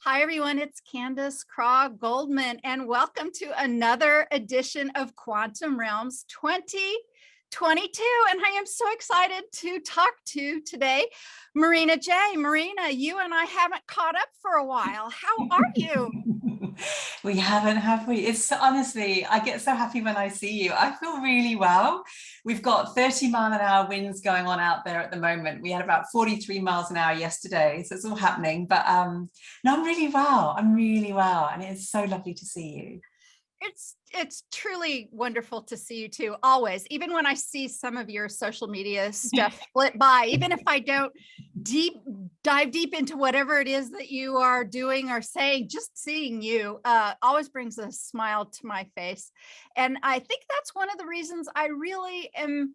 Hi, everyone. It's Candace Craw Goldman, and welcome to another edition of Quantum Realms 2022. And I am so excited to talk to today Marina J. Marina, you and I haven't caught up for a while. How are you? We haven't, have we? It's honestly, I get so happy when I see you. I feel really well. We've got 30-mile-an-hour winds going on out there at the moment. We had about 43 miles an hour yesterday, so it's all happening. But no, I'm really well. I'm really well, and it's so lovely to see you. It's truly wonderful to see you too, always. Even when I see some of your social media stuff flit by, even if I don't dive deep into whatever it is that you are doing or saying, just seeing you always brings a smile to my face. And I think that's one of the reasons I really am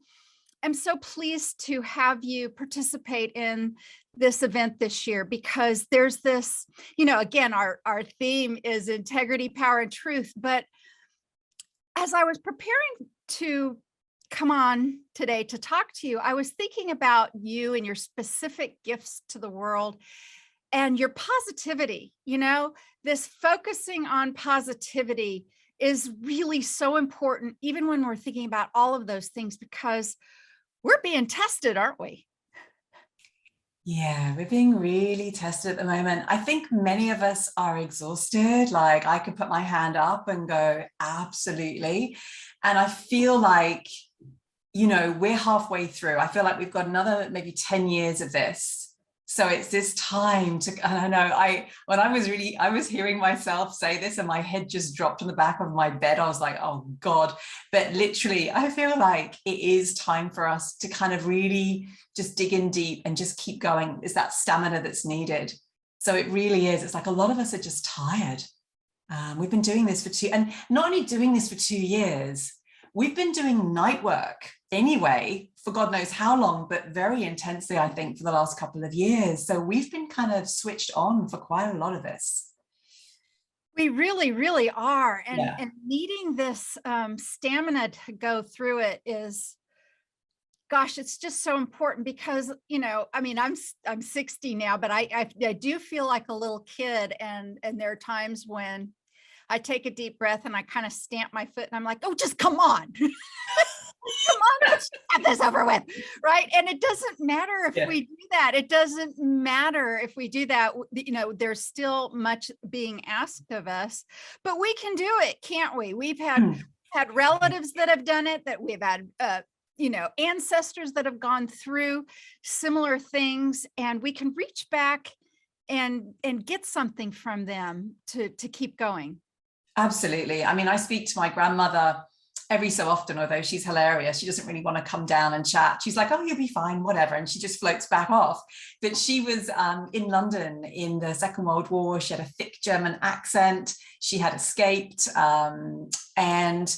so pleased to have you participate in this event this year, because there's this, again, our theme is integrity, power, and truth. But as I was preparing to come on today to talk to you, I was thinking about you and your specific gifts to the world and your positivity. This focusing on positivity is really so important, even when we're thinking about all of those things, because we're being tested, aren't we? Yeah, we're being really tested at the moment. I think many of us are exhausted. Like, I could put my hand up and go, absolutely. And I feel like, we're halfway through. I feel like we've got another maybe 10 years of this. So it's this time to, and I was hearing myself say this and my head just dropped on the back of my bed. I was like, oh God. But literally, I feel like it is time for us to kind of really just dig in deep and just keep going. It's that stamina that's needed. So it really is. It's like a lot of us are just tired. We've been doing this and not only doing this for 2 years, we've been doing night work anyway, for God knows how long, but very intensely, I think, for the last couple of years. So we've been kind of switched on for quite a lot of this. We really, really are. Yeah. And needing this stamina to go through it is, gosh, it's just so important because, I'm 60 now, but I do feel like a little kid. And there are times when I take a deep breath and I kind of stamp my foot and I'm like, oh, just come on. Come on, let's get this over with, right? And it doesn't matter if we do that. It doesn't matter if we do that. There's still much being asked of us, but we can do it, can't we? We've had relatives that have done it, that we've had, ancestors that have gone through similar things, and we can reach back and get something from them to keep going. Absolutely. I mean, I speak to my grandmother every so often, although she's hilarious. She doesn't really want to come down and chat. She's like, oh, you'll be fine, whatever. And she just floats back off. But she was in London in the Second World War. She had a thick German accent. She had escaped. And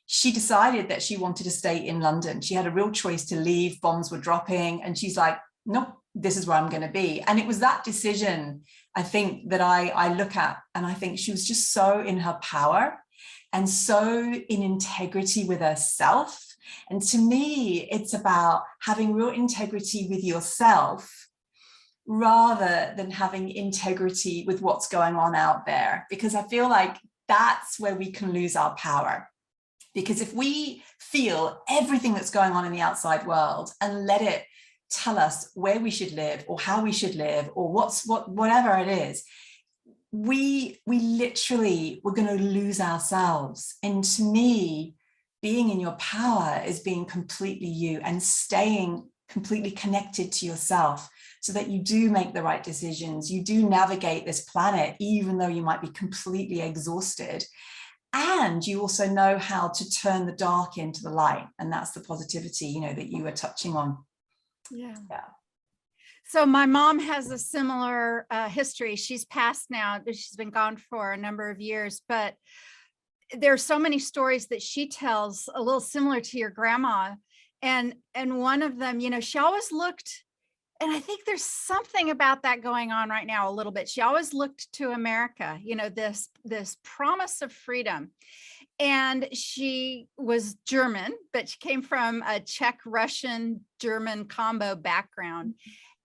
she decided that she wanted to stay in London. She had a real choice to leave. Bombs were dropping. And she's like, nope, this is where I'm going to be. And it was that decision, I think, that I look at. And I think she was just so in her power and so in integrity with herself. And to me, it's about having real integrity with yourself rather than having integrity with what's going on out there. Because I feel like that's where we can lose our power. Because if we feel everything that's going on in the outside world and let it tell us where we should live or how we should live or whatever it is, we're going to lose ourselves. And to me, being in your power is being completely you and staying completely connected to yourself so that you do make the right decisions. You do navigate this planet, even though you might be completely exhausted. And you also know how to turn the dark into the light. And that's the positivity, that you were touching on. Yeah. So my mom has a similar history. She's passed now. She's been gone for a number of years, but there's so many stories that she tells a little similar to your grandma. And one of them, she always looked, and I think there's something about that going on right now a little bit. She always looked to America, this promise of freedom. And she was German, but she came from a Czech, Russian, German combo background.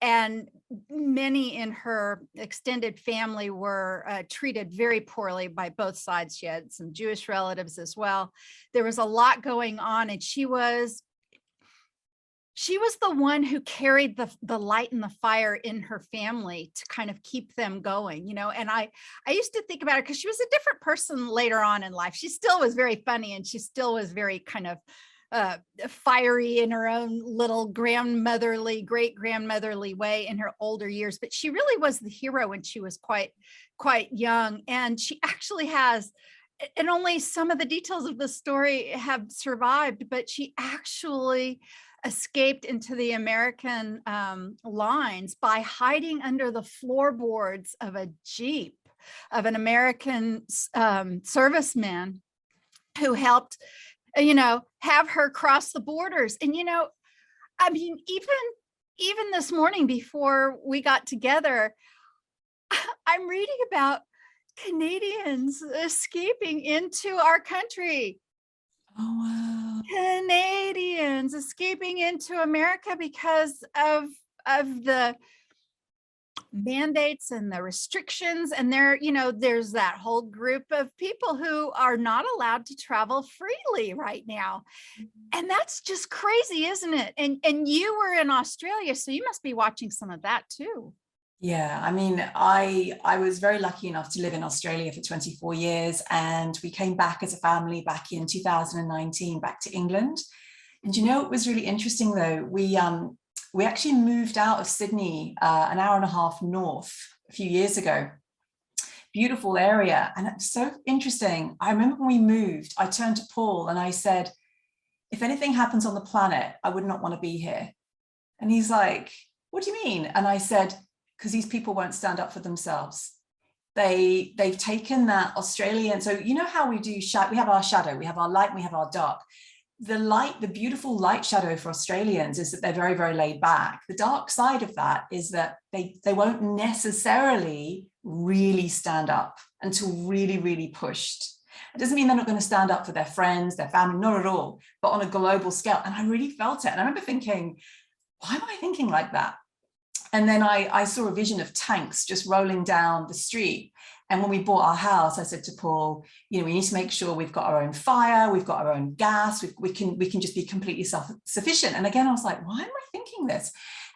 and many in her extended family were treated very poorly by both sides. She had some Jewish relatives as well. There was a lot going on, and she was the one who carried the light and the fire in her family to kind of keep them going, and I used to think about her because she was a different person later on in life. She still was very funny, and she still was very kind of fiery in her own little great grandmotherly way in her older years, but she really was the hero when she was quite young. And she actually has, and only some of the details of the story have survived, but she actually escaped into the American lines by hiding under the floorboards of a Jeep of an American serviceman who helped have her cross the borders. And, I mean, even this morning before we got together, I'm reading about Canadians escaping into our country. Oh, wow. Canadians escaping into America because of the mandates and the restrictions, and there's that whole group of people who are not allowed to travel freely right now, and that's just crazy, isn't it? And you were in Australia, so you must be watching some of that too. Yeah, I mean, I was very lucky enough to live in Australia for 24 years, and we came back as a family back in 2019 back to England. And it was really interesting though. We actually moved out of Sydney an hour and a half north a few years ago. Beautiful area. And it's so interesting. I remember when we moved, I turned to Paul and I said, if anything happens on the planet, I would not want to be here. And he's like, what do you mean? And I said, because these people won't stand up for themselves. They've taken that Australian, so how we do, we have our shadow, we have our light, we have our dark. The beautiful light shadow for Australians is that they're very, very laid back. The dark side of that is that they won't necessarily really stand up until really, really pushed. It doesn't mean they're not going to stand up for their friends, their family, not at all, but on a global scale. And I really felt it. And I remember thinking, why am I thinking like that? And then I saw a vision of tanks just rolling down the street. And when we bought our house, I said to Paul, we need to make sure we've got our own fire, we've got our own gas, we can just be completely self-sufficient. And again, I was like, why am I thinking this?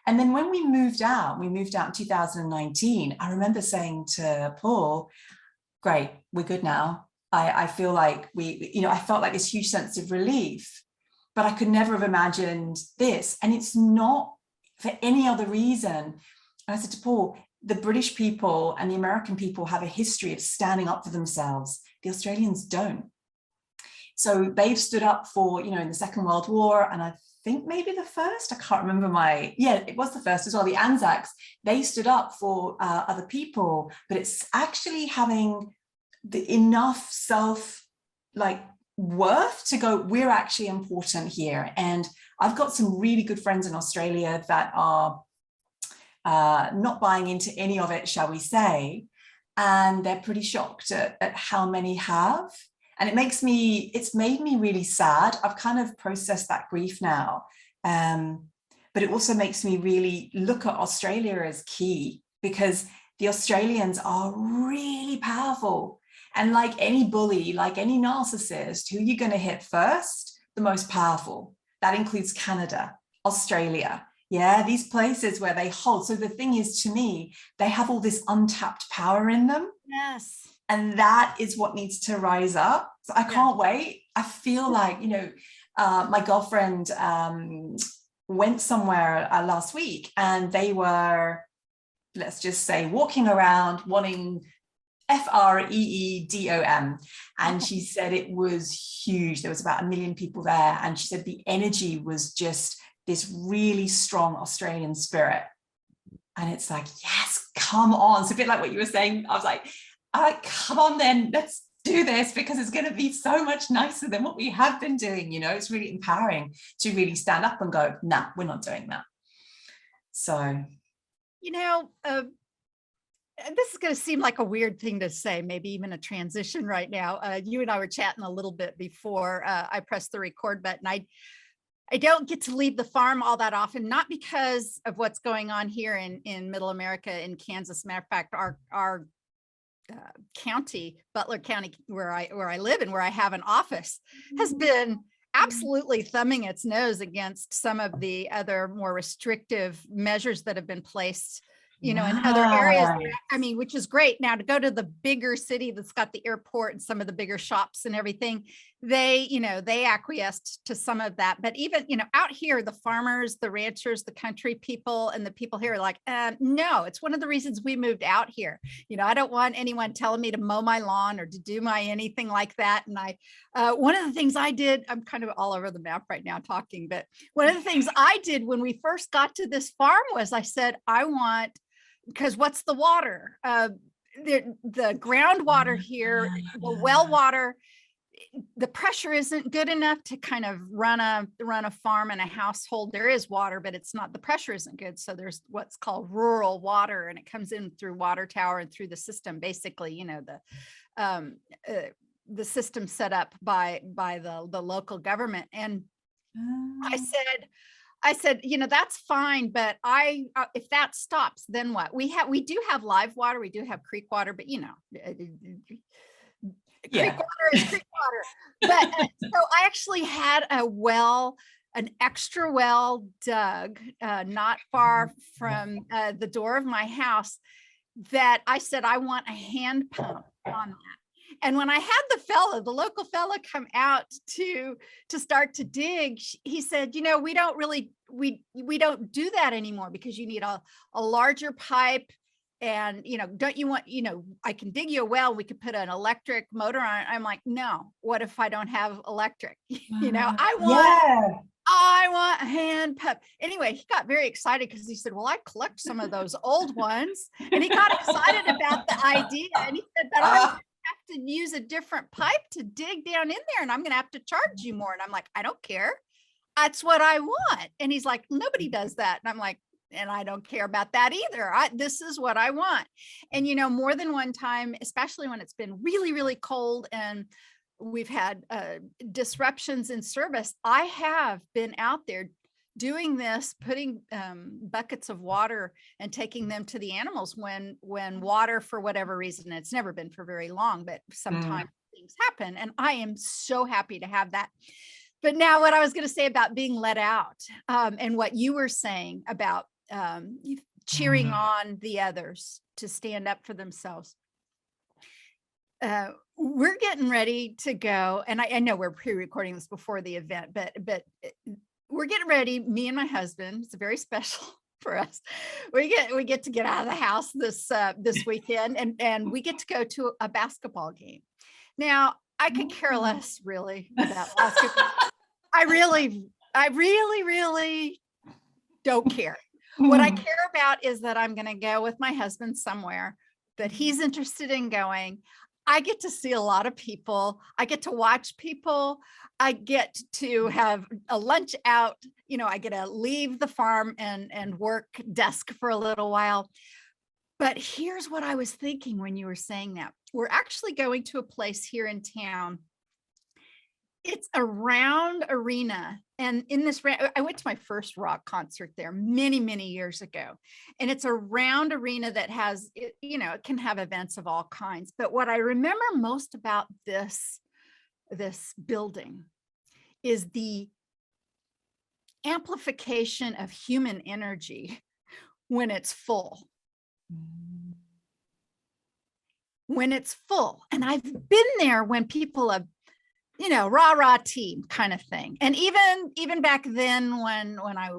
And then when we moved out in 2019, I remember saying to Paul, great, we're good now. I feel like I felt like this huge sense of relief, but I could never have imagined this. And it's not for any other reason. And I said to Paul, the British people and the American people have a history of standing up for themselves. The Australians don't. So they've stood up for, in the Second World War, and I think maybe the first, I can't remember it was the first as well, the Anzacs. They stood up for other people, but it's actually having enough worth to go, we're actually important here. And I've got some really good friends in Australia that are not buying into any of it, shall we say, and they're pretty shocked at how many have. And it's made me really sad. I've kind of processed that grief now, but it also makes me really look at Australia as key, because the Australians are really powerful. And like any bully, like any narcissist, who are you going to hit first? The most powerful. That includes Canada, Australia. Yeah, these places where they hold. So the thing is, to me, they have all this untapped power in them. Yes. And that is what needs to rise up. So I can't wait. I feel like, my girlfriend went somewhere last week, and they were, let's just say, walking around wanting FREEDOM. And she said it was huge. There was about 1 million people there. And she said the energy was just this really strong Australian spirit. And it's like, yes, come on. It's a bit like what you were saying. I was like, come on then, let's do this, because it's going to be so much nicer than what we have been doing. It's really empowering to really stand up and go, nah, we're not doing that. So, this is going to seem like a weird thing to say, maybe even a transition right now. You and I were chatting a little bit before I pressed the record button. I don't get to leave the farm all that often, not because of what's going on here in Middle America, in Kansas. Matter of fact, our county, Butler County, where I live and where I have an office, has been absolutely thumbing its nose against some of the other more restrictive measures that have been placed, in other areas. I mean, which is great. Now, to go to the bigger city that's got the airport and some of the bigger shops and everything, they acquiesced to some of that. But even, out here, the farmers, the ranchers, the country people, and the people here are like, no, it's one of the reasons we moved out here. I don't want anyone telling me to mow my lawn or to do my anything like that. And one of the things I did, I'm kind of all over the map right now talking, but one of the things I did when we first got to this farm was I said, because what's the water? The groundwater here, the well water, the pressure isn't good enough to kind of run a farm and a household. There is water, but the pressure isn't good. So there's what's called rural water, and it comes in through water tower and through the system, basically, the system set up by the local government. And I said, that's fine, but if that stops, then what? We do have live water, we do have creek water, but creek water is creek water. But so I actually had an extra well dug not far from the door of my house, that I said, I want a hand pump on that. And when I had the local fella come out to start to dig, he said, we don't really, we don't do that anymore, because you need a larger pipe. And, don't you want, I can dig you a well, we could put an electric motor on it. I'm like, no, what if I don't have electric? I want a hand pump. Anyway, he got very excited because he said, well, I collect some of those old ones. And he got excited about the idea. And he said, but I'm have to use a different pipe to dig down in there, and I'm going to have to charge you more. And I'm like, I don't care. That's what I want. And he's like, nobody does that. And I'm like, and I don't care about that either. This is what I want. And, more than one time, especially when it's been really, really cold and we've had disruptions in service, I have been out there doing this, putting buckets of water and taking them to the animals when water, for whatever reason, it's never been for very long, but sometimes things happen. And I am so happy to have that. But now what I was going to say about being let out, and what you were saying about cheering on the others to stand up for themselves. We're getting ready to go, and I know we're pre-recording this before the event, but we're getting ready, me and my husband. It's very special for us. We get to get out of the house this weekend, and we get to go to a basketball game. Now, I could care less really about basketball. I really don't care. What I care about is that I'm going to go with my husband somewhere that he's interested in going. I get to see a lot of people. I get to watch people. I get to have a lunch out. I get to leave the farm and work desk for a little while. But here's what I was thinking when you were saying that. We're actually going to a place here in town. It's a round arena. And in this, I went to my first rock concert there many, many years ago. And it's a round arena that has, it can have events of all kinds. But what I remember most about this building is the amplification of human energy when it's full. When it's full. And I've been there when people have, rah team kind of thing. And even back then when I,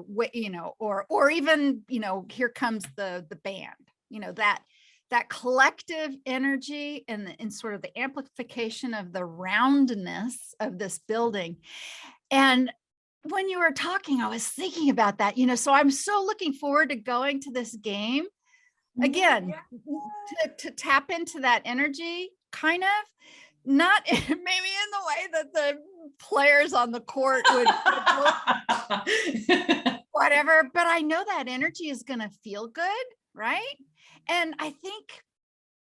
or even, here comes the band, that collective energy and sort of the amplification of the roundness of this building. And when you were talking, I was thinking about that, so I'm so looking forward to going to this game again, to tap into that energy, kind of. Not maybe in the way that the players on the court would whatever, but I know that energy is going to feel good, right? And I think,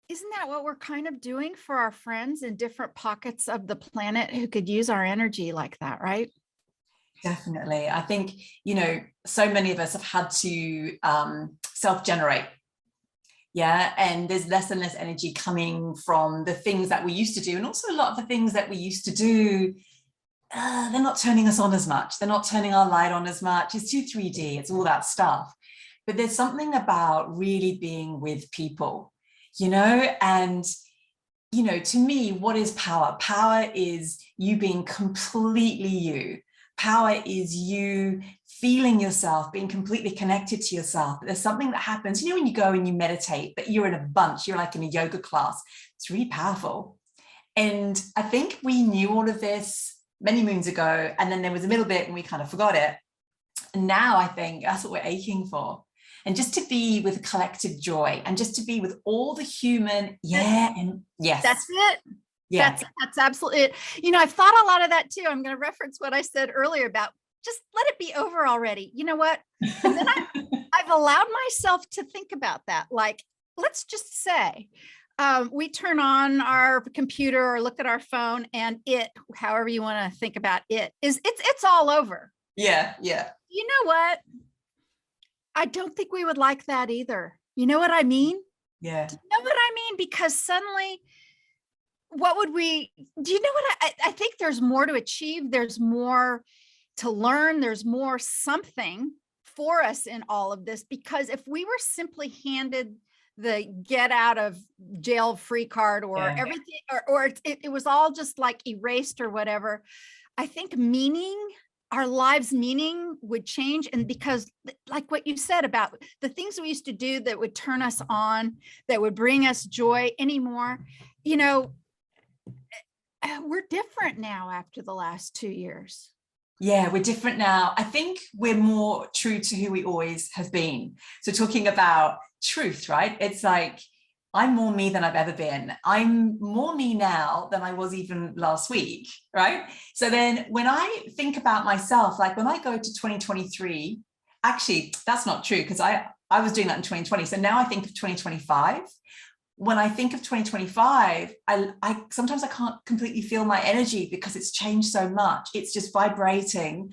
isn't that what we're kind of doing for our friends in different pockets of the planet who could use our energy like that, right? Definitely. I think, so many of us have had to self-generate. Yeah. And there's less and less energy coming from the things that we used to do. And also a lot of the things that we used to do, they're not turning us on as much. They're not turning our light on as much. It's too 3D. It's all that stuff. But there's something about really being with people, and to me, what is power? Power is you being completely you. Power is you feeling yourself, being completely connected to yourself. There's something that happens, when you go and you meditate, but you're in a bunch, you're like in a yoga class. It's really powerful. And I think we knew all of this many moons ago, and then there was a little bit and we kind of forgot it. And now I think that's what we're aching for. And just to be with collective joy, and just to be with all the human, and yes. That's it. Yeah. That's absolutely it. I've thought a lot of that too. I'm going to reference what I said earlier about just let it be over already. You know what? And then I've allowed myself to think about that. Like, let's just say we turn on our computer or look at our phone, and however you want to think about it's all over. Yeah. You know what? I don't think we would like that either. You know what I mean? Yeah. Do you know what I mean? Because suddenly, do you know what? I think there's more to achieve. There's more to learn. There's more something for us in all of this, because if we were simply handed the get out of jail free card or everything, or it was all just like erased or whatever, I think our lives' meaning would change. And because like what you said about the things we used to do that would turn us on, that would bring us joy anymore, we're different now after the last 2 years. Yeah, we're different now. I think we're more true to who we always have been. So talking about truth, right? It's like, I'm more me than I've ever been. I'm more me now than I was even last week, right? So then when I think about myself, like when I go to 2023, actually, that's not true, because I was doing that in 2020. So now I think of 2025. When I think of 2025, I sometimes I can't completely feel my energy because it's changed so much. It's just vibrating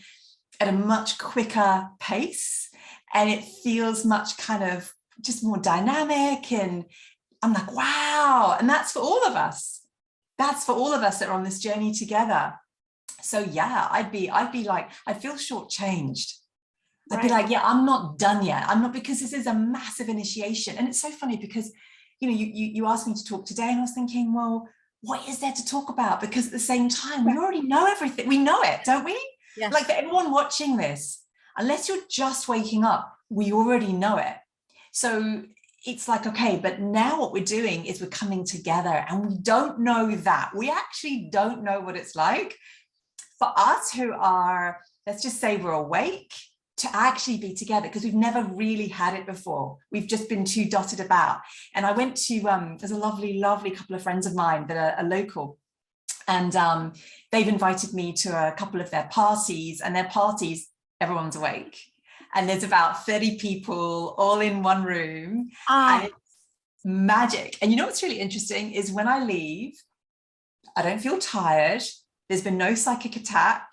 at a much quicker pace, and it feels much kind of just more dynamic, and I'm like, wow. And that's for all of us. That's for all of us that are on this journey together. So yeah, I'd be like, I feel shortchanged. I'd be like, yeah, I'm not done yet. I'm not, because this is a massive initiation. And it's so funny because, you asked me to talk today, and I was thinking, well, what is there to talk about? Because at the same time, we already know everything. We know it, don't we? Yes. Like for everyone watching this, unless you're just waking up, we already know it. So it's like, okay, but now what we're doing is we're coming together, and we don't know that. We actually don't know what it's like for us who are, let's just say we're awake, to actually be together, because we've never really had it before. We've just been too dotted about. And I went to, there's a lovely, lovely couple of friends of mine that are local, and they've invited me to a couple of their parties, and their parties, everyone's awake. And there's about 30 people all in one room, and it's magic. And you know what's really interesting is when I leave, I don't feel tired. There's been no psychic attack.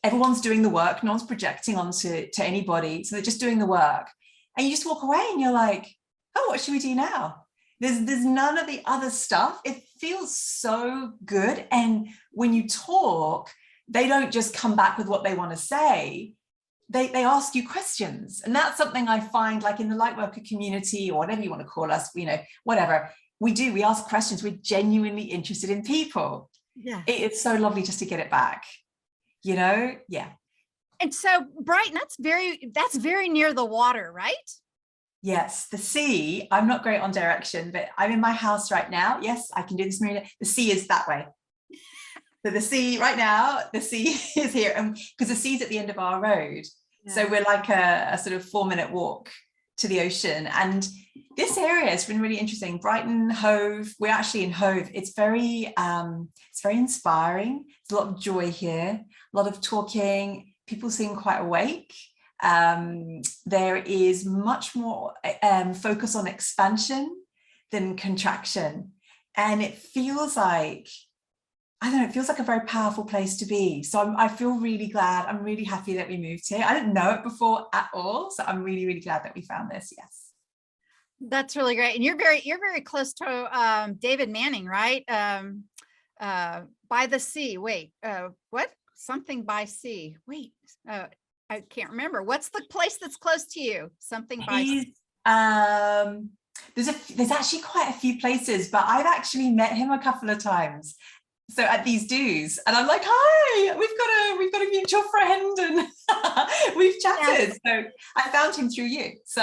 Everyone's doing the work. No one's projecting onto anybody. So they're just doing the work. And you just walk away and you're like, oh, what should we do now? There's none of the other stuff. It feels so good. And when you talk, they don't just come back with what they want to say. They ask you questions. And that's something I find, like in the Lightworker community, or whatever you want to call us, whatever we do, we ask questions. We're genuinely interested in people. Yeah. It's so lovely just to get it back. Yeah. And so Brighton, that's very near the water, right? Yes, the sea. I'm not great on direction, but I'm in my house right now. Yes, I can do this, Marina. The sea is that way. So the sea right now, the sea is here, and because the sea's at the end of our road. Yeah. So we're like a sort of 4-minute walk to the ocean. And this area has been really interesting. Brighton, Hove, we're actually in Hove. It's very inspiring. There's a lot of joy here, a lot of talking. People seem quite awake. There is much more focus on expansion than contraction. And it feels like I don't know, it feels like a very powerful place to be. So I feel really glad. I'm really happy that we moved here. I didn't know it before at all. So I'm really, really glad that we found this. Yes. That's really great. And you're very close to David Manning, right? By the sea. Wait, what? Something by sea. Wait, I can't remember. What's the place that's close to you? Something by sea. There's actually quite a few places, but I've actually met him a couple of times. So at these do's, and I'm like, hi, we've got a mutual friend, and we've chatted. Yes. So I found him through you. So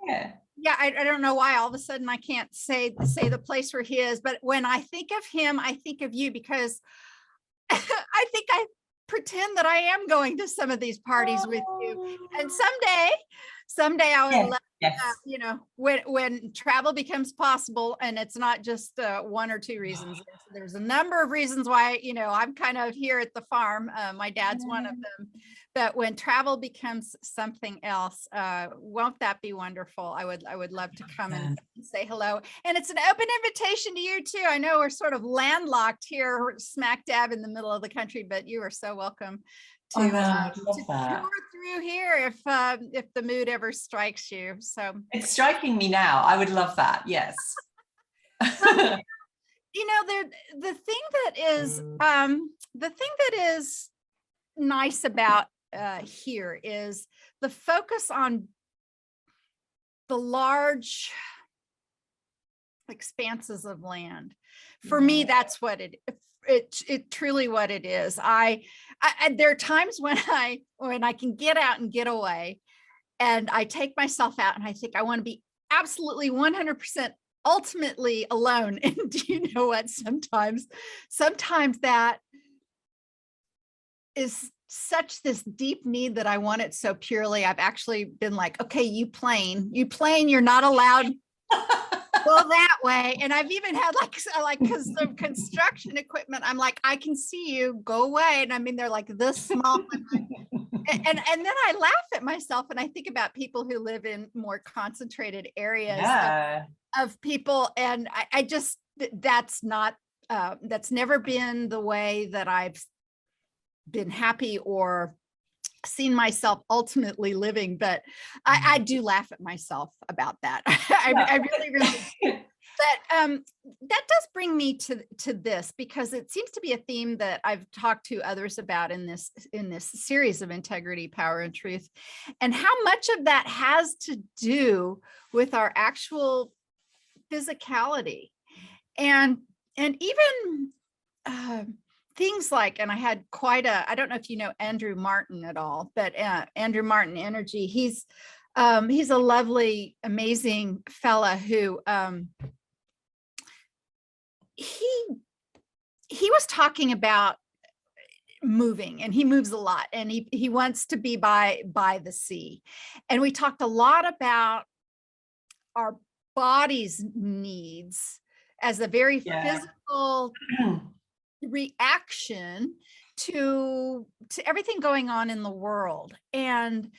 yeah. Yeah, I don't know why all of a sudden I can't say the place where he is, but when I think of him, I think of you, because I think I pretend that I am going to some of these parties with you, and someday I would love, you know, when travel becomes possible, and it's not just one or two reasons. There's a number of reasons why, you know, I'm kind of here at the farm. My dad's one of them. But when travel becomes something else, won't that be wonderful? I would love to come and say hello. And it's an open invitation to you too. I know we're sort of landlocked here, smack dab in the middle of the country, but you are so welcome to tour through here if the mood ever strikes you. So it's striking me now. I would love that. Yes. You know, the thing that is nice about here is the focus on the large expanses of land. For me, that's what it truly what it is. I there are times when I can get out and get away, and I take myself out and I think I want to be absolutely 100% ultimately alone. And do you know what? Sometimes that is such this deep need that I want it so purely. I've actually been like, okay, you plane, you're not allowed go that way. And I've even had like because of construction equipment, I'm like, I can see you, go away. And I mean, they're like this small. And then I laugh at myself, and I think about people who live in more concentrated areas of people. And I just, that's never been the way that I've been happy or seen myself ultimately living, but I do laugh at myself about that. I really but that does bring me to this, because it seems to be a theme that I've talked to others about in this series of Integrity, Power, and Truth, and how much of that has to do with our actual physicality, and even things like, and I had I don't know if you know Andrew Martin at all, but Andrew Martin Energy, he's a lovely, amazing fella who he was talking about moving, and he moves a lot, and he wants to be by the sea. And we talked a lot about our body's needs as a very physical reaction to everything going on in the world, and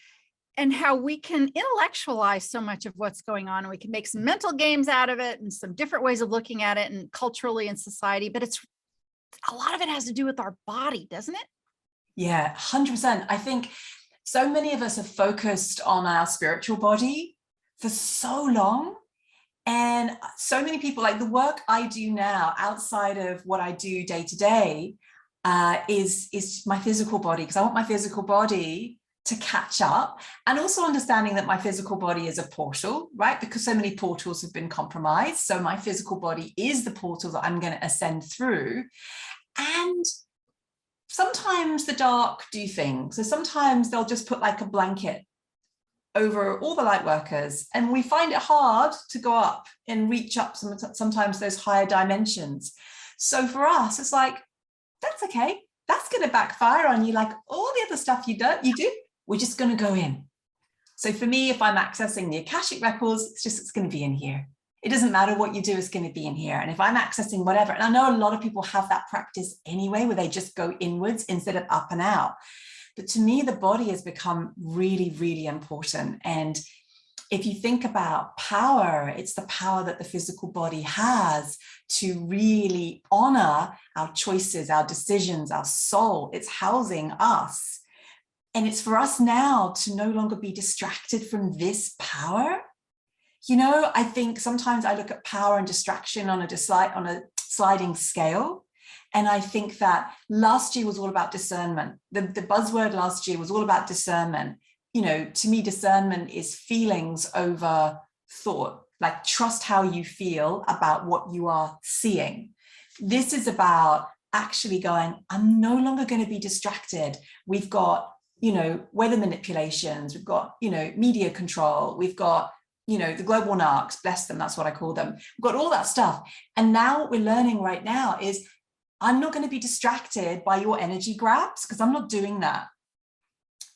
how we can intellectualize so much of what's going on, and we can make some mental games out of it and some different ways of looking at it, and culturally in society, but it's a lot of it has to do with our body, doesn't it? Yeah, 100%. I think so many of us have focused on our spiritual body for so long. And so many people, like the work I do now outside of what I do day to day is my physical body, because I want my physical body to catch up, and also understanding that my physical body is a portal, right? Because so many portals have been compromised. So my physical body is the portal that I'm going to ascend through. And sometimes the dark do things. So sometimes they'll just put like a blanket over all the light workers, and we find it hard to go up and reach up sometimes those higher dimensions. So for us, it's like, that's okay. That's going to backfire on you, like all the other stuff you do. We're just going to go in. So for me, if I'm accessing the Akashic records, it's going to be in here. It doesn't matter what you do, it's going to be in here. And if I'm accessing whatever, and I know a lot of people have that practice anyway, where they just go inwards instead of up and out. But to me, the body has become really, really important. And if you think about power, it's the power that the physical body has to really honor our choices, our decisions, our soul. It's housing us. And it's for us now to no longer be distracted from this power. You know, I think sometimes I look at power and distraction on a sliding scale. And I think that last year was all about discernment. The buzzword last year was all about discernment. You know, to me, discernment is feelings over thought, like trust how you feel about what you are seeing. This is about actually going, I'm no longer going to be distracted. We've got, you know, weather manipulations. We've got, you know, media control. We've got, you know, the global narcs, bless them, that's what I call them. We've got all that stuff. And now what we're learning right now is I'm not going to be distracted by your energy grabs because I'm not doing that.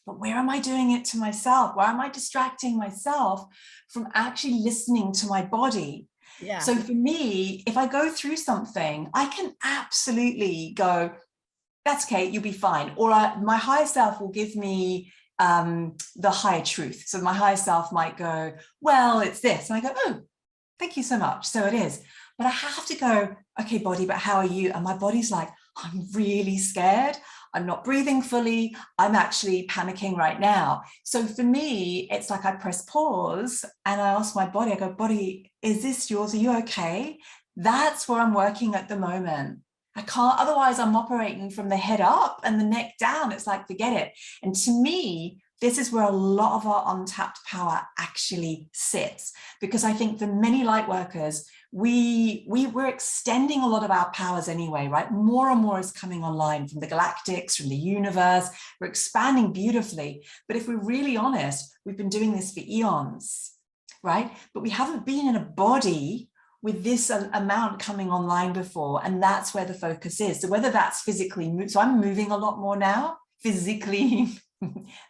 But where am I doing it to myself? Where am I distracting myself from actually listening to my body? Yeah. So for me, if I go through something, I can absolutely go, that's okay, you'll be fine. Or my higher self will give me the higher truth. So my higher self might go, well, it's this. And I go, oh, thank you so much. So it is. But I have to go, okay, body, but how are you? And my body's like, I'm really scared. I'm not breathing fully. I'm actually panicking right now. So for me, it's like I press pause and I ask my body, I go, body, is this yours? Are you okay? That's where I'm working at the moment. I can't, otherwise I'm operating from the head up and the neck down. It's like, forget it. And to me, this is where a lot of our untapped power actually sits, because I think for many light workers, we're extending a lot of our powers anyway, right? More and more is coming online from the galactics, from the universe. We're expanding beautifully. But if we're really honest, we've been doing this for eons, right? But we haven't been in a body with this amount coming online before. And that's where the focus is. So whether that's physically, so I'm moving a lot more now, physically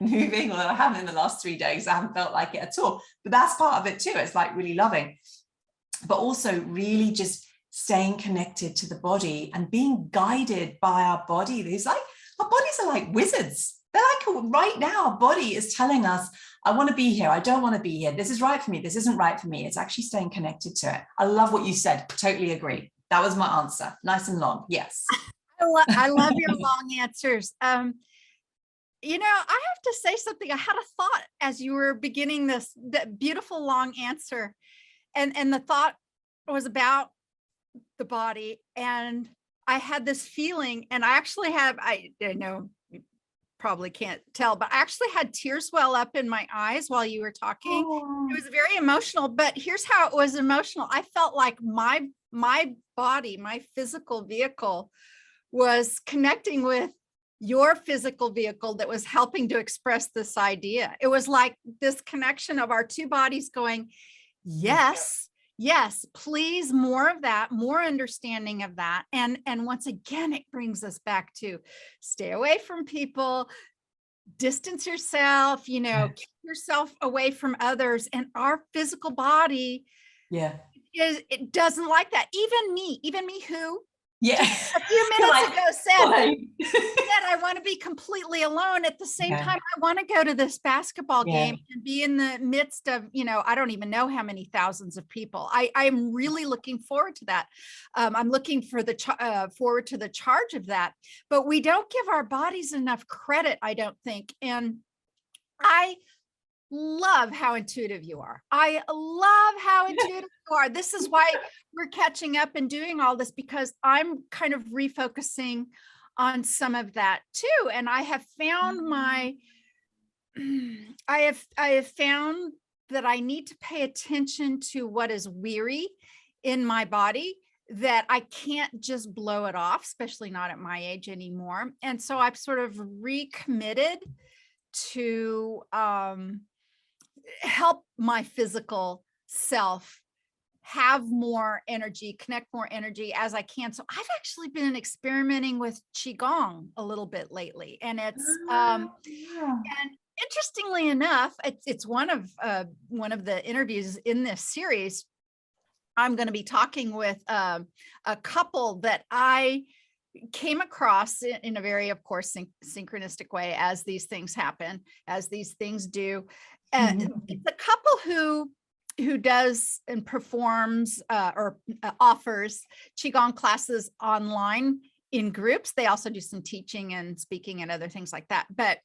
moving, although I haven't in the last 3 days, I haven't felt like it at all. But that's part of it too. It's like really loving, but also really just staying connected to the body and being guided by our body. There's like, our bodies are like wizards. They're like, right now, our body is telling us, I want to be here. I don't want to be here. This is right for me. This isn't right for me. It's actually staying connected to it. I love what you said. Totally agree. That was my answer. Nice and long. Yes. I love your long answers. You know, I have to say something. I had a thought as you were beginning that beautiful long answer. And the thought was about the body. And I had this feeling, and I actually have, I know you probably can't tell, but I actually had tears well up in my eyes while you were talking. Oh. It was very emotional, but here's how it was emotional. I felt like my body, my physical vehicle was connecting with your physical vehicle that was helping to express this idea. It was like this connection of our two bodies going, yes, yes, please, more of that, more understanding of that. And once again, it brings us back to stay away from people, distance yourself, you know, keep yourself away from others. And our physical body, it doesn't like that. Even me who a few minutes ago said I want to be completely alone. At the same time, I want to go to this basketball game and be in the midst of, you know, I don't even know how many thousands of people. I'm really looking forward to that. I'm looking for forward to the charge of that. But we don't give our bodies enough credit, I don't think. And I love how intuitive you are. I love how intuitive you are. This is why we're catching up and doing all this, because I'm kind of refocusing on some of that too. And I have found I have found that I need to pay attention to what is weary in my body, that I can't just blow it off, especially not at my age anymore. And so I've sort of recommitted to help my physical self have more energy, connect more energy as I can. So I've actually been experimenting with qigong a little bit lately, and it's and interestingly enough, it's one of the interviews in this series. I'm going to be talking with a couple that I came across in a very, of course, synchronistic way, as these things happen, as these things do. It's a couple who does and performs or offers qigong classes online in groups. They also do some teaching and speaking and other things like that. But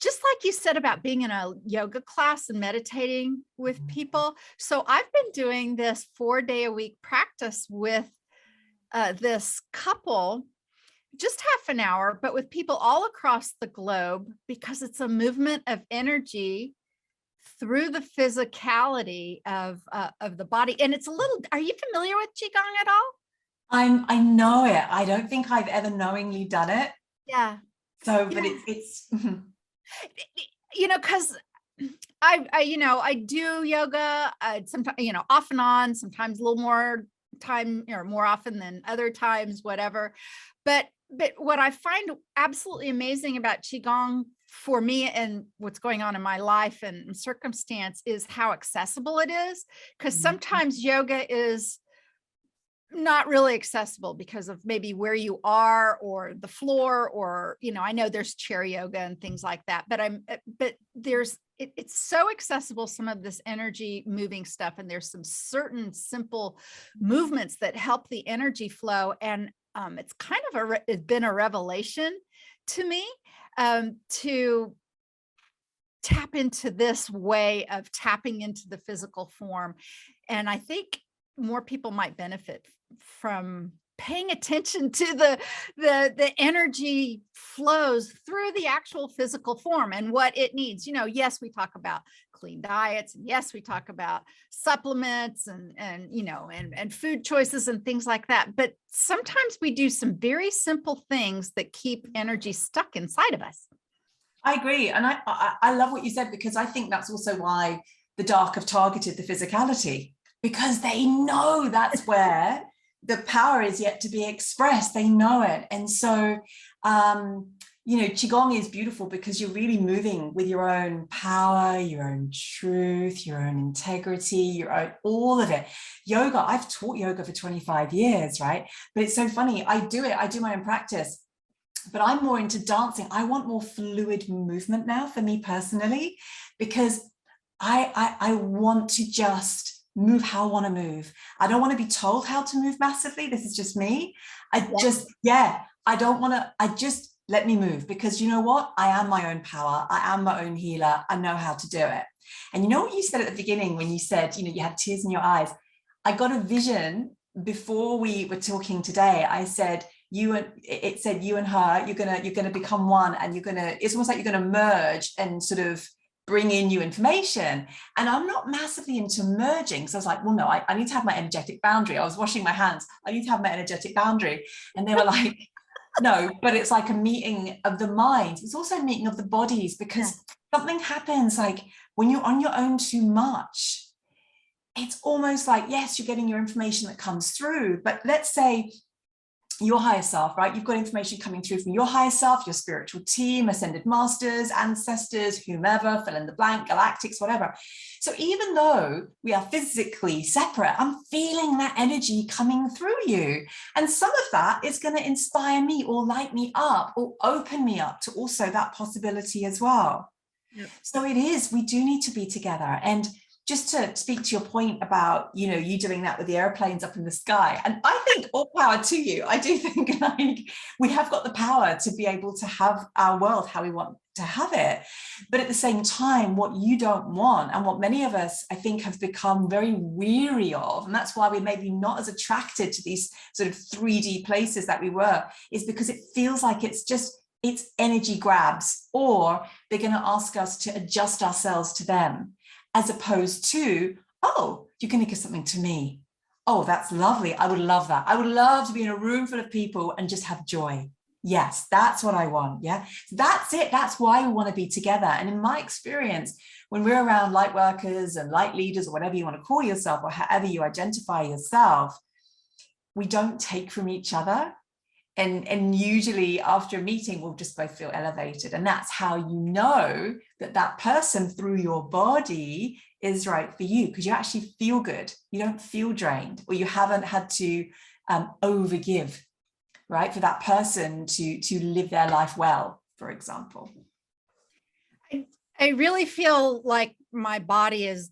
just like you said about being in a yoga class and meditating with people. So I've been doing this 4-day-a-week practice with this couple, just half an hour, but with people all across the globe, because it's a movement of energy through the physicality of the body. And it's a little, are you familiar with qigong at all? I know it. I don't think I've ever knowingly done it. Yeah. So, but it's because I do yoga sometimes, off and on, sometimes a little more time or more often than other times, whatever. But what I find absolutely amazing about qigong for me and what's going on in my life and circumstance is how accessible it is. Because sometimes yoga is not really accessible because of maybe where you are or the floor, or I know there's chair yoga and things like that, but it's so accessible, some of this energy moving stuff, and there's some certain simple movements that help the energy flow. And it's kind of it's been a revelation to me to tap into this way of tapping into the physical form. And I think more people might benefit from paying attention to the energy flows through the actual physical form and what it needs. Yes, we talk about clean diets, and yes, we talk about supplements and food choices and things like that. But sometimes we do some very simple things that keep energy stuck inside of us. I agree. And I love what you said, because I think that's also why the dark have targeted the physicality, because they know that's where the power is yet to be expressed. They know it. And so, qigong is beautiful because you're really moving with your own power, your own truth, your own integrity, all of it. Yoga, I've taught yoga for 25 years, right? But it's so funny. I do my own practice, but I'm more into dancing. I want more fluid movement now for me personally, because I want to just move how I want to move. I don't want to be told how to move massively. This is just me. I don't want to, just let me move, because you know what? I am my own power. I am my own healer. I know how to do it. And you know what you said at the beginning when you said, you had tears in your eyes. I got a vision before we were talking today. I said, it said you and her, you're gonna become one, and it's almost like you're gonna merge and sort of bring in new information. And I'm not massively into merging. So I was like, well, no, I need to have my energetic boundary. I was washing my hands. I need to have my energetic boundary. And they were like, no, but it's like a meeting of the minds. It's also a meeting of the bodies, because something happens like when you're on your own too much. It's almost like, yes, you're getting your information that comes through, but let's say your higher self, right? You've got information coming through from your higher self, your spiritual team, ascended masters, ancestors, whomever, fill in the blank, galactics, whatever. So even though we are physically separate, I'm feeling that energy coming through you. And some of that is going to inspire me or light me up or open me up to also that possibility as well. Yep. So it is, we do need to be together. And just to speak to your point about, you doing that with the airplanes up in the sky. And I think all power to you. I do think like we have got the power to be able to have our world how we want to have it. But at the same time, what you don't want, and what many of us, I think, have become very weary of, and that's why we're maybe not as attracted to these sort of 3D places that we were, is because it feels like it's energy grabs, or they're going to ask us to adjust ourselves to them. As opposed to, oh, you're going to give something to me. Oh, that's lovely. I would love that. I would love to be in a room full of people and just have joy. Yes, that's what I want. Yeah, that's it. That's why we want to be together. And in my experience, when we're around light workers and light leaders, or whatever you want to call yourself, or however you identify yourself, we don't take from each other. And usually after a meeting, we'll just both feel elevated. And that's how you know that person through your body is right for you, because you actually feel good. You don't feel drained, or you haven't had to overgive, right, for that person to live their life well, for example. I really feel like my body is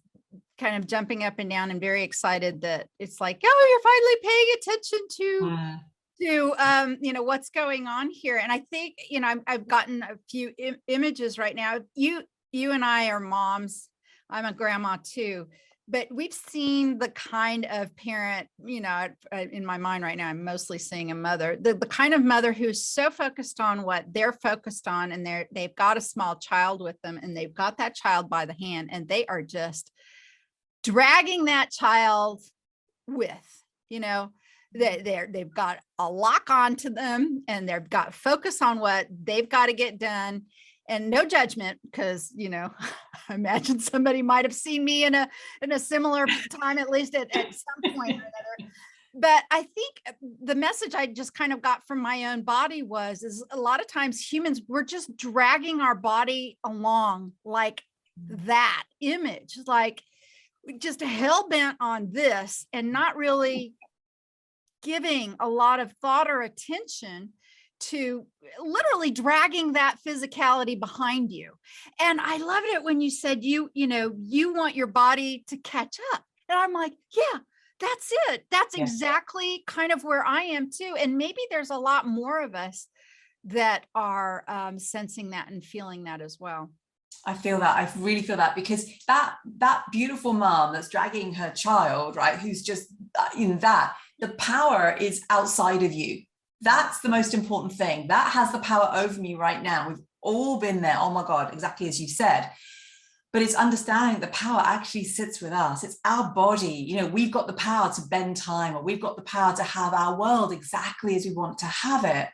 kind of jumping up and down and very excited that it's like, oh, you're finally paying attention to you know, what's going on here. And I think, you know, I've gotten a few images right now. You and I are moms. I'm a grandma too, but we've seen the kind of parent, you know, in my mind right now, I'm mostly seeing a mother, the kind of mother who's so focused on what they're focused on, and they've got a small child with them, and they've got that child by the hand, and they are just dragging that child with, you know, they've got a lock onto them, and they've got focus on what they've got to get done, and no judgment, because, you know, I imagine somebody might have seen me in a similar time, at least at some point or another. But I think the message I just kind of got from my own body is a lot of times humans, we're just dragging our body along like that image, like just hell bent on this, and not really giving a lot of thought or attention to literally dragging that physicality behind you. And I loved it when you said you know, you want your body to catch up. And I'm like, yeah, that's it. That's exactly kind of where I am too. And maybe there's a lot more of us that are sensing that and feeling that as well. I feel that. I really feel that, because that beautiful mom that's dragging her child, right, who's just in that, the power is outside of you. That's the most important thing. That has the power over me right now. We've all been there. Oh my God, exactly as you said. But it's understanding the power actually sits with us. It's our body. You know, we've got the power to bend time, or we've got the power to have our world exactly as we want to have it.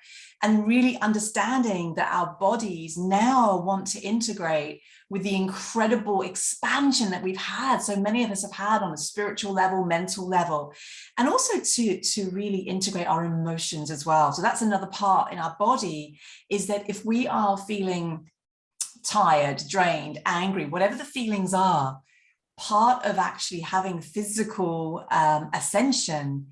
And really understanding that our bodies now want to integrate with the incredible expansion that we've had, so many of us have had on a spiritual level, mental level, and also to really integrate our emotions as well. So that's another part in our body, is that if we are feeling tired, drained, angry, whatever the feelings are, part of actually having physical ascension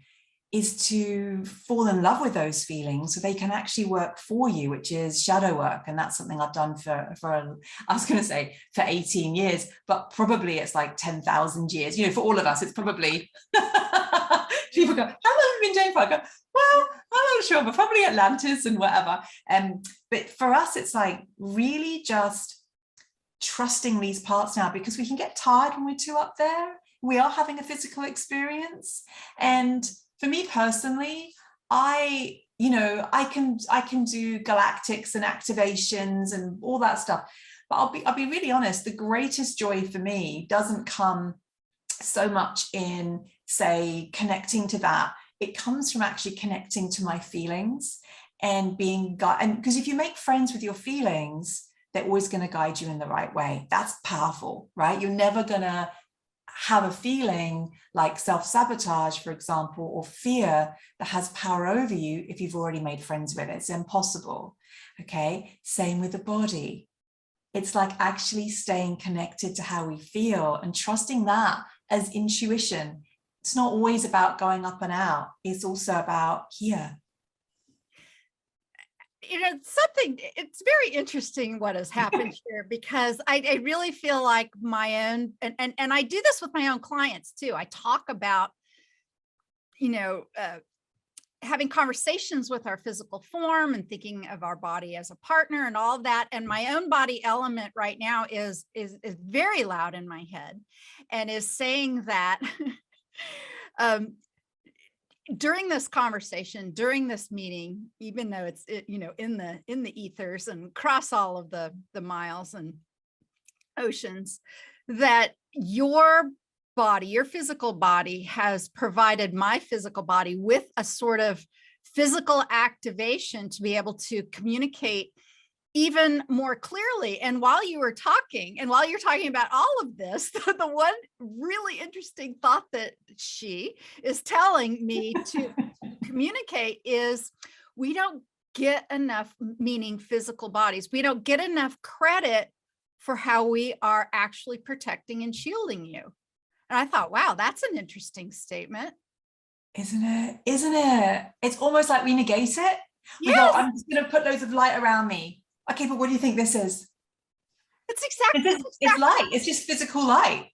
is to fall in love with those feelings so they can actually work for you, which is shadow work. And that's something I've done for I was going to say for 18 years, but probably it's like 10,000 years. You know, for all of us, it's probably, people go, how long have you been doing for? I go, well, I'm not sure, but probably Atlantis and whatever. But for us, it's like really just trusting these parts now, because we can get tired when we're too up there. We are having a physical experience. And for me personally, I can do galactics and activations and all that stuff. But I'll be really honest, the greatest joy for me doesn't come so much in, say, connecting to that. It comes from actually connecting to my feelings and because if you make friends with your feelings, they're always going to guide you in the right way. That's powerful, right? You're never going to have a feeling like self-sabotage, for example, or fear that has power over you if you've already made friends with it. It's impossible. Okay. Same with the body. It's like actually staying connected to how we feel and trusting that as intuition. It's not always about going up and out. It's also about here. You know, it's very interesting what has happened here, because I really feel like my own, and I do this with my own clients too. I talk about, you know, having conversations with our physical form and thinking of our body as a partner and all of that. And my own body element right now is very loud in my head, and is saying that during this conversation, during this meeting, even though it's, you know, in the ethers and across all of the miles and oceans, that your body, your physical body, has provided my physical body with a sort of physical activation to be able to communicate even more clearly. And while you were talking, and while you're talking about all of this, the one really interesting thought that she is telling me to communicate is, we don't get enough, meaning physical bodies, we don't get enough credit for how we are actually protecting and shielding you. And I thought, wow, that's an interesting statement. Isn't it? Isn't it? It's almost like we negate it. We go, I'm just going to put loads of light around me. Okay, but what do you think this is? It's exactly. It's light. It's just physical light.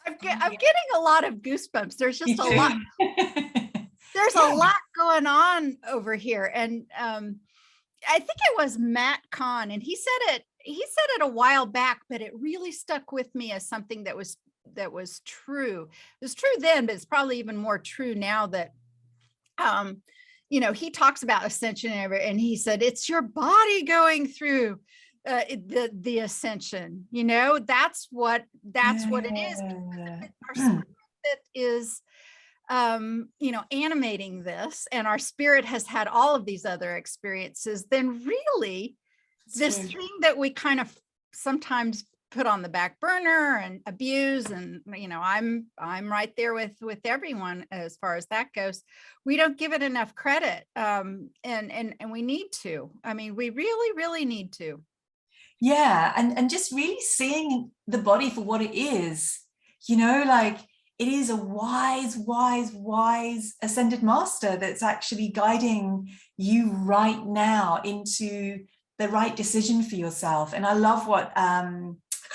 I'm getting a lot of goosebumps. There's just a lot. There's a lot going on over here. And I think it was Matt Kahn, and he said it a while back, but it really stuck with me as something that was true. It was true then, but it's probably even more true now that he talks about ascension and he said it's your body going through the ascension. That's what it is. Our spirit is animating this, and our spirit has had all of these other experiences, then really this thing that we kind of sometimes put on the back burner and abuse, and I'm right there with everyone as far as that goes. We don't give it enough credit, and we need to. I mean, we really need to. Yeah, and just really seeing the body for what it is, like it is a wise ascended master that's actually guiding you right now into the right decision for yourself. And I love what I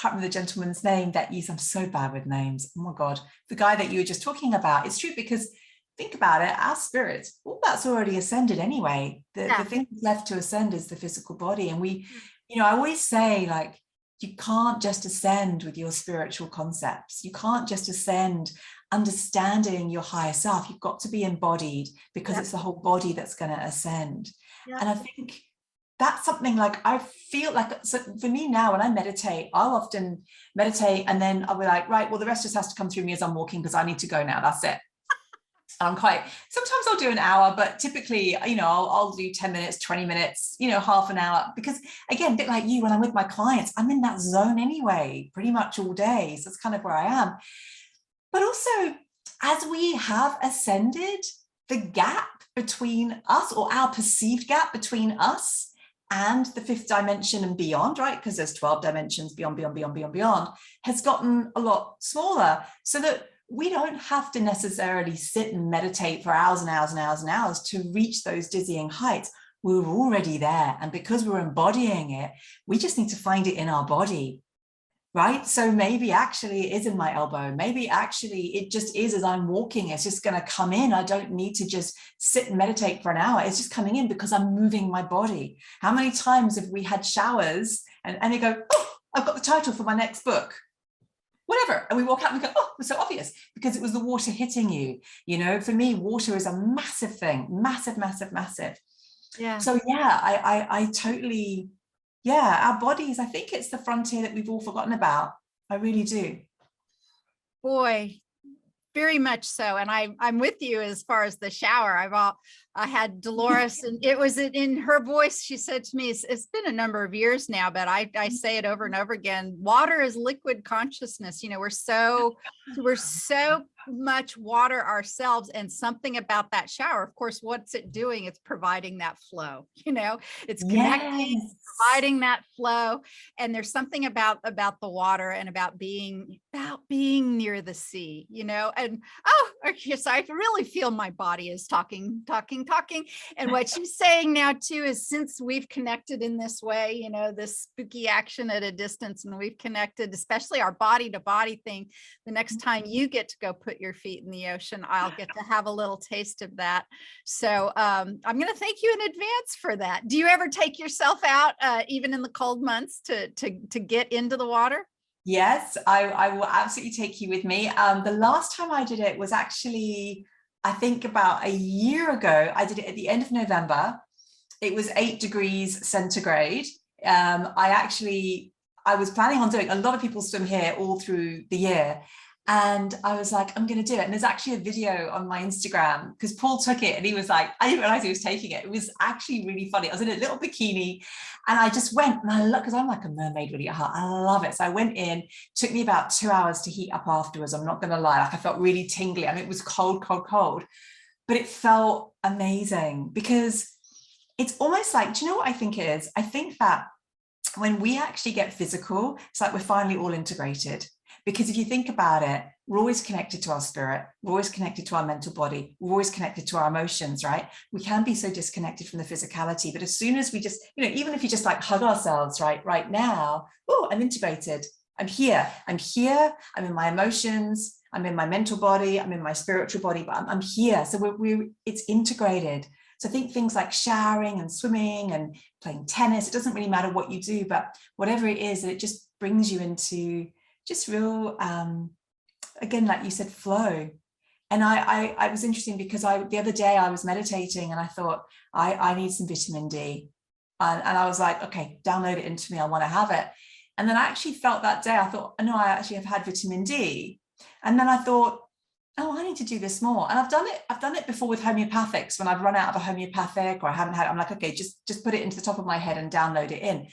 can't remember the gentleman's name that used. I'm so bad with names. Oh my God, the guy that you were just talking about. It's true, because think about it, our spirit, all that's already ascended anyway. The thing that's left to ascend is the physical body. And we, I always say, like, you can't just ascend with your spiritual concepts. You can't just ascend understanding your higher self. You've got to be embodied, because it's the whole body that's going to ascend. And I think that's something, like, I feel like, so for me now, when I meditate, I'll often meditate and then I'll be like, right, well, the rest just has to come through me as I'm walking, because I need to go now. That's it. Sometimes I'll do an hour, but typically, I'll do 10 minutes, 20 minutes, half an hour, because again, a bit like you, when I'm with my clients, I'm in that zone anyway, pretty much all day. So it's kind of where I am. But also, as we have ascended, the gap between us, or our perceived gap between us and the fifth dimension and beyond, right? Because there's 12 dimensions beyond, has gotten a lot smaller, so that we don't have to necessarily sit and meditate for hours and hours and hours and hours to reach those dizzying heights. We're already there. And because we're embodying it, we just need to find it in our body, right? So maybe actually it is in my elbow. Maybe actually it just is as I'm walking. It's just going to come in. I don't need to just sit and meditate for an hour. It's just coming in because I'm moving my body. How many times have we had showers and they go, oh, I've got the title for my next book, whatever. And we walk out and we go, oh, it's so obvious, because it was the water hitting you. For me, water is a massive thing, massive. Yeah. So yeah, I totally, our bodies, I think it's the frontier that we've all forgotten about. I really do. Boy, very much so. And I'm with you as far as the shower. I had Dolores, and it was in her voice. She said to me, it's been a number of years now, but I say it over and over again. Water is liquid consciousness. We're so much water ourselves, and something about that shower, of course, what's it doing? It's providing that flow. It's connecting, providing that flow. And there's something about the water and about being near the sea, and yes, I really feel my body is talking. And what she's saying now too is, since we've connected in this way, this spooky action at a distance, and we've connected, especially our body to body thing, the next time you get to go put your feet in the ocean, I'll get to have a little taste of that. So I'm going to thank you in advance for that. Do you ever take yourself out, even in the cold months, to get into the water? Yes, I will absolutely take you with me. The last time I did it was actually, I think, about a year ago. I did it at the end of November. It was 8 degrees centigrade. I was planning on doing, a lot of people swim here all through the year. And I was like, I'm going to do it. And there's actually a video on my Instagram, because Paul took it and he was like, I didn't realize he was taking it. It was actually really funny. I was in a little bikini and I just went, and I look, because I'm like a mermaid really at heart. I love it. So I went in, took me about 2 hours to heat up afterwards. I'm not going to lie. Like, I felt really tingly. I mean, it was cold, but it felt amazing, because it's almost like, do you know what I think it is? I think that when we actually get physical, it's like we're finally all integrated. Because if you think about it, we're always connected to our spirit. We're always connected to our mental body. We're always connected to our emotions, right? We can be so disconnected from the physicality, but as soon as we just, even if you just like hug ourselves, right now, oh, I'm integrated. I'm here. I'm in my emotions. I'm in my mental body. I'm in my spiritual body, but I'm here. So it's integrated. So I think things like showering and swimming and playing tennis, it doesn't really matter what you do, but whatever it is, it just brings you into just real, again, like you said, flow. And I was interesting because the other day I was meditating and I thought, I need some vitamin D. And I was like, okay, download it into me. I want to have it. And then I actually felt that day, I thought, no, I actually have had vitamin D. And then I thought, oh, I need to do this more. And I've done it before with homeopathics. When I've run out of a homeopathic or I haven't had it, I'm like, okay, just put it into the top of my head and download it in.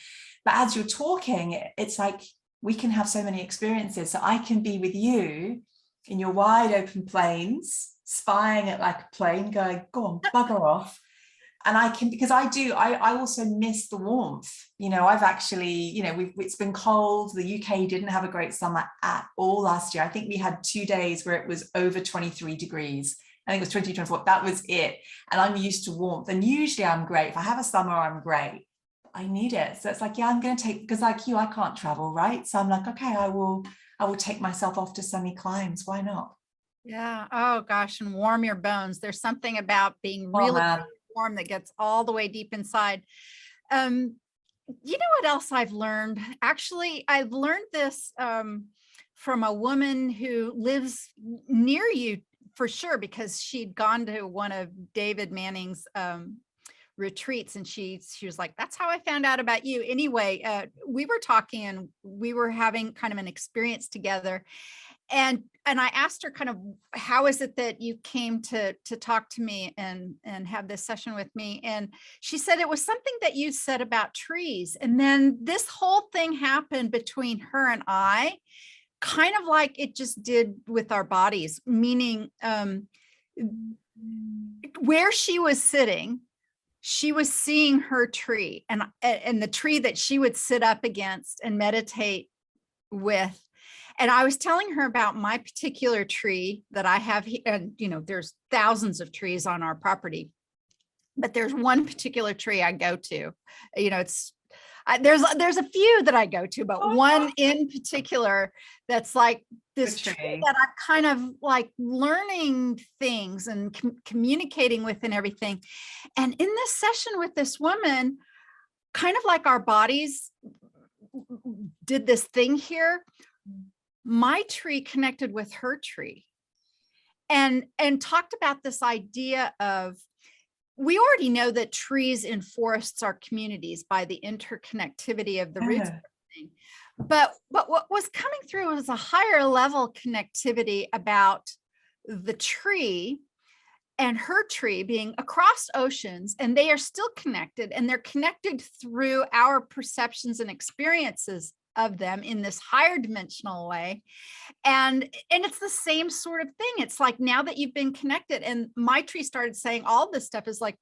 But as you're talking, it's like, we can have so many experiences. So I can be with you in your wide open plains, spying at like a plane going, go on, bugger off. And I can, because I also miss the warmth. I've actually, it's been cold. The UK didn't have a great summer at all last year. I think we had 2 days where it was over 23 degrees. I think it was 20, 24. That was it. And I'm used to warmth. And usually I'm great. If I have a summer, I'm great. I need it. So it's like, yeah, I'm going to take, because like you, I can't travel, right? So I'm like, okay, I will take myself off to sunny climes. Why not? Yeah. Oh gosh. And warm your bones. There's something about being really warm that gets all the way deep inside. You know what else I've learned? Actually, I've learned this from a woman who lives near you for sure, because she'd gone to one of David Manning's retreats, and she was like, that's how I found out about you. Anyway, we were talking and we were having kind of an experience together. And I asked her kind of, how is it that you came to talk to me and have this session with me? And she said it was something that you said about trees. And then this whole thing happened between her and I, kind of like it just did with our bodies, meaning where she was sitting, she was seeing her tree and the tree that she would sit up against and meditate with. And I was telling her about my particular tree that I have here. And, there's thousands of trees on our property, but there's one particular tree I go to, there's a few that I go to, but one in particular that's like this tree that I'm kind of like learning things and communicating with and everything. And in this session with this woman, kind of like our bodies did this thing here, my tree connected with her tree and talked about this idea of, we already know that trees in forests are communities by the interconnectivity of the roots. But what was coming through was a higher level connectivity about the tree and her tree being across oceans, and they are still connected, and they're connected through our perceptions and experiences of them in this higher dimensional way. And it's the same sort of thing. It's like, now that you've been connected, and my tree started saying all this stuff is like,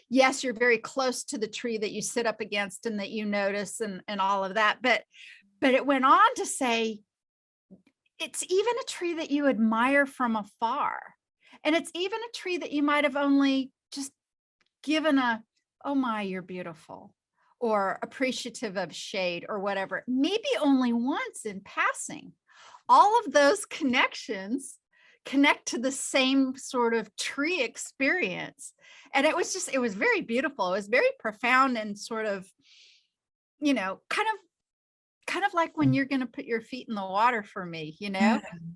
yes, you're very close to the tree that you sit up against and that you notice and all of that. But it went on to say, it's even a tree that you admire from afar. And it's even a tree that you might have only just given oh my, you're beautiful, or appreciative of shade or whatever, maybe only once in passing. All of those connections connect to the same sort of tree experience. And it was very beautiful. It was very profound and sort of, kind of like when you're going to put your feet in the water for me,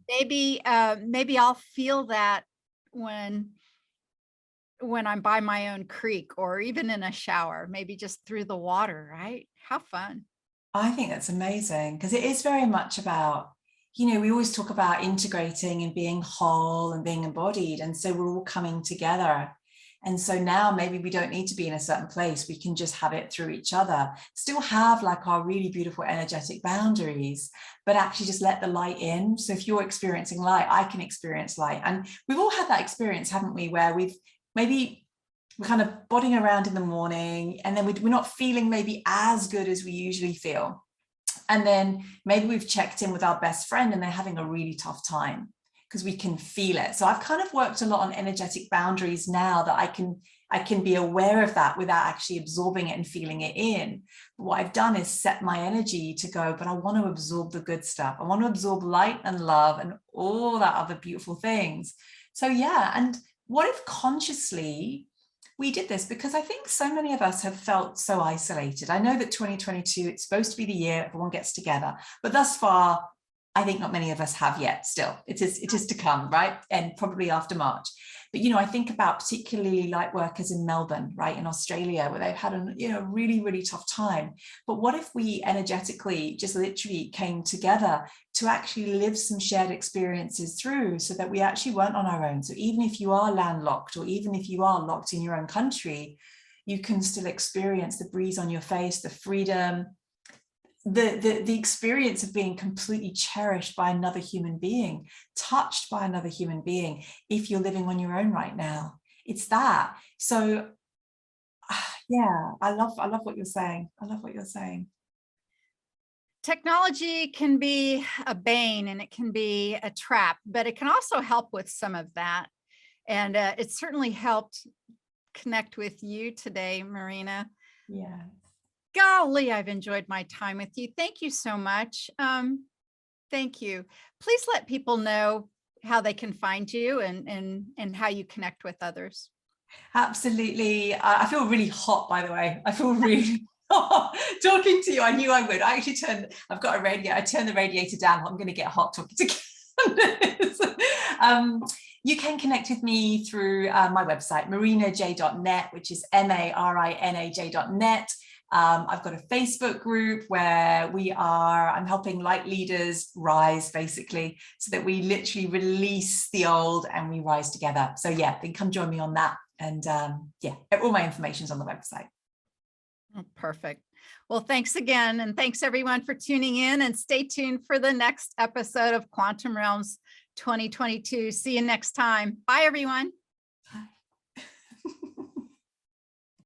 maybe I'll feel that when I'm by my own creek, or even in a shower, maybe just through the water, right? How fun. I think that's amazing, because it is very much about, we always talk about integrating and being whole and being embodied. And so we're all coming together. And so now maybe we don't need to be in a certain place. We can just have it through each other, still have like our really beautiful energetic boundaries, but actually just let the light in. So if you're experiencing light, I can experience light. And we've all had that experience, haven't we? Where we're kind of bodying around in the morning, and then we're not feeling maybe as good as we usually feel. And then maybe we've checked in with our best friend and they're having a really tough time, because we can feel it. So I've kind of worked a lot on energetic boundaries now, that I can be aware of that without actually absorbing it and feeling it in. But what I've done is set my energy to go, but I want to absorb the good stuff. I want to absorb light and love and all that other beautiful things. So yeah, and what if consciously we did this? Because I think so many of us have felt so isolated. I know that 2022, it's supposed to be the year everyone gets together, but thus far, I think not many of us have yet still. It is to come, right? And probably after March. But, you know, I think about particularly light workers in Melbourne, right, in Australia, where they've had a, you know, really, really tough time. But what if we energetically just literally came together to actually live some shared experiences through, so that we actually weren't on our own? So even if you are landlocked, or even if you are locked in your own country, you can still experience the breeze on your face, the freedom, the experience of being completely cherished by another human being, touched by another human being, if you're living on your own right now. It's that. So yeah, I love what you're saying. I love what you're saying. Technology can be a bane and it can be a trap, but it can also help with some of that. And it certainly helped connect with you today, Marina. Yeah. Golly, I've enjoyed my time with you. Thank you so much. Thank you. Please let people know how they can find you and how you connect with others. Absolutely. I feel really hot, by the way. I feel really hot talking to you. I knew I would. I've got a radio. I turned the radiator down. I'm going to get hot talking to Candace. You can connect with me through my website, marinaj.net, which is marinaj.net. I've got a Facebook group where I'm helping light leaders rise, basically, so that we literally release the old and we rise together. So yeah, then come join me on that. And yeah, all my information's on the website. Oh, perfect. Well, thanks again. And thanks everyone for tuning in, and stay tuned for the next episode of Quantum Realms 2022. See you next time. Bye, everyone.